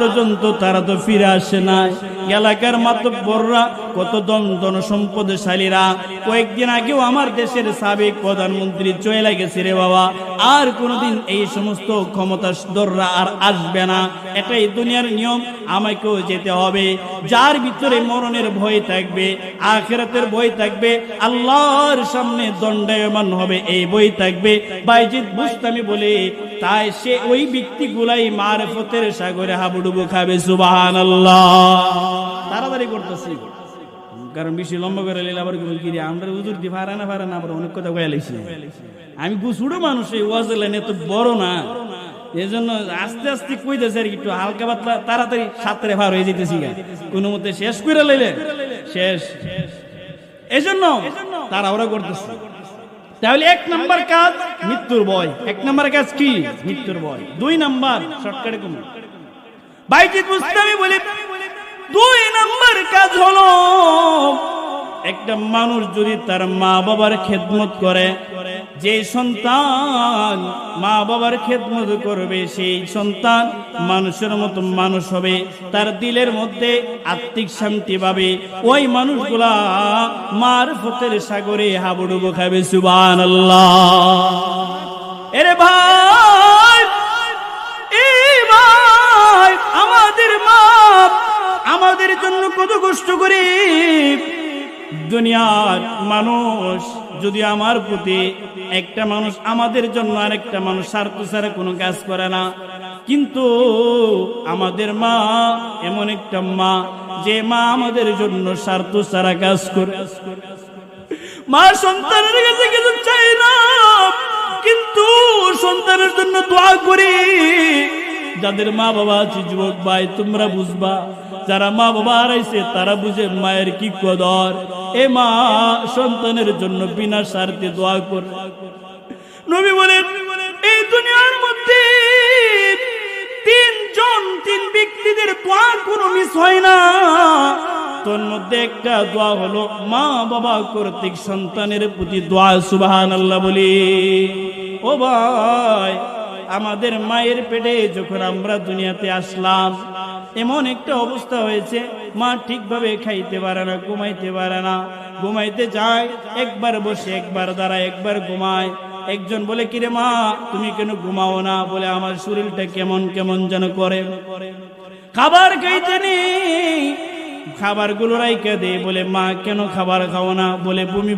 পর্যন্ত তারা তো ফিরে আসে না। এলাকার মাতব্বররা, কত ধন সম্পদশালীরা কয়েকদিন আগেও আমার দেশের সাবেক প্রধানমন্ত্রী চলে গেছে রে বাবা, আর কোনোদিন এই সমস্ত ক্ষমতাধররা আর আসবে না। এটাই দুনিয়ার নিয়ম, আমাকেও যেতে হবে। যার ভিতরে মরণের ভয় থাকবে, আখিরাতের ভয় থাকবে, আল্লাহর সামনে দণ্ডায়মান হবে এই ভয় থাকবে, বাইজিদ বুস্তামি বলে, তাই সে ওই ব্যক্তিগুলাই মারফতের সাগরে হাবুডুবু খাবে। সুবহানাল্লাহ। তাড়াতাড়ি করতেছি, কারণ বেশি লম্বা করে নিলে আবার কি আমরা হুজুর দি পারে না আবার অনেক কথা কয়ে লাইছি। আমি গুছুড়ো মানুষ, এই ওয়াজ লাইনে তো বড় না, এই জন্য আস্তে আস্তে কইতেছে আর একটু হালকা পাতলা, তাড়াতাড়ি সাতরে পার হয়ে যেতেছি, কোনো মতে শেষ করে লাইলে শেষ, এই জন্য তারা ওরা করতেছে। তাহলে 1 নাম্বার কাজ মৃত্যুর ভয়। 1 নাম্বার কাজ কি? মৃত্যুর ভয়। 2 নাম্বার শর্টকাটে কম বাইজিদ বুস্তামি বলে, 2 নাম্বার কাজ হলো, একটা মানুষ যদি তার মা বাবার খেদমত করে, যে সন্তান মা বাবার খেদমত করবে সেই সন্তান মানুষের মতো মানুষ হবে, তার দিলের মধ্যে আত্মিক শান্তি পাবে, ওই মানুষগুলা মারফতের সাগরে হাবুডুবু খাবে। সুবহানাল্লাহ। এরে ভাই, এই ভাই, আমাদের মা আমাদের জন্য কত কষ্ট করে। দুনিয়ার মানুষ যদি আমার প্রতি, একটা মানুষ আমাদের জন্য আরেকটা মানুষ স্বার্থ ছাড়া কোনো কাজ করে না, কিন্তু আমাদের মা এমন একটা মা, যে মা আমাদের জন্য স্বার্থ ছাড়া কাজ করে। মা সন্তানের কাছে কিছু চাই না, কিন্তু সন্তানের জন্য দোয়া করি। যাদের মা বাবা আছে যুবক ভাই, তোমরা বুঝবা, যারা মা বাবা হারাইছে তারা বুঝে মায়ের কি কদর। এ মা সন্তানের জন্য বিনা স্বার্থে দোয়া করে। নবী বলেন, এই দুনিয়ার মধ্যে 3 ব্যক্তিদের দোয়া কোনো মিস হয় না, তোর মধ্যে একটা দোয়া হলো মা বাবা কর্তৃক সন্তানের প্রতি দোয়া। সুবহানাল্লাহ বলি। ও ভাই, আমাদের মায়ের পেটে যখন আমরা দুনিয়াতে আসলাম, এমন একটা অবস্থা হয়েছে, মা ঠিকভাবে খাইতে পারে না, ঘুমাইতে পারে না। ঘুমাইতে যায়, একবার বসে, একবার দাঁড়ায়, একবার ঘুমায়। একজন বলে, কিরে মা তুমি কেন ঘুমাও না? বলে, আমার শরীরটা কেমন কেমন যেন করে, খাবার খাইতে নেই। খাবারগুলো রাইখা দে। বলে, মা কেন খাবার খাও না? বলে, বমি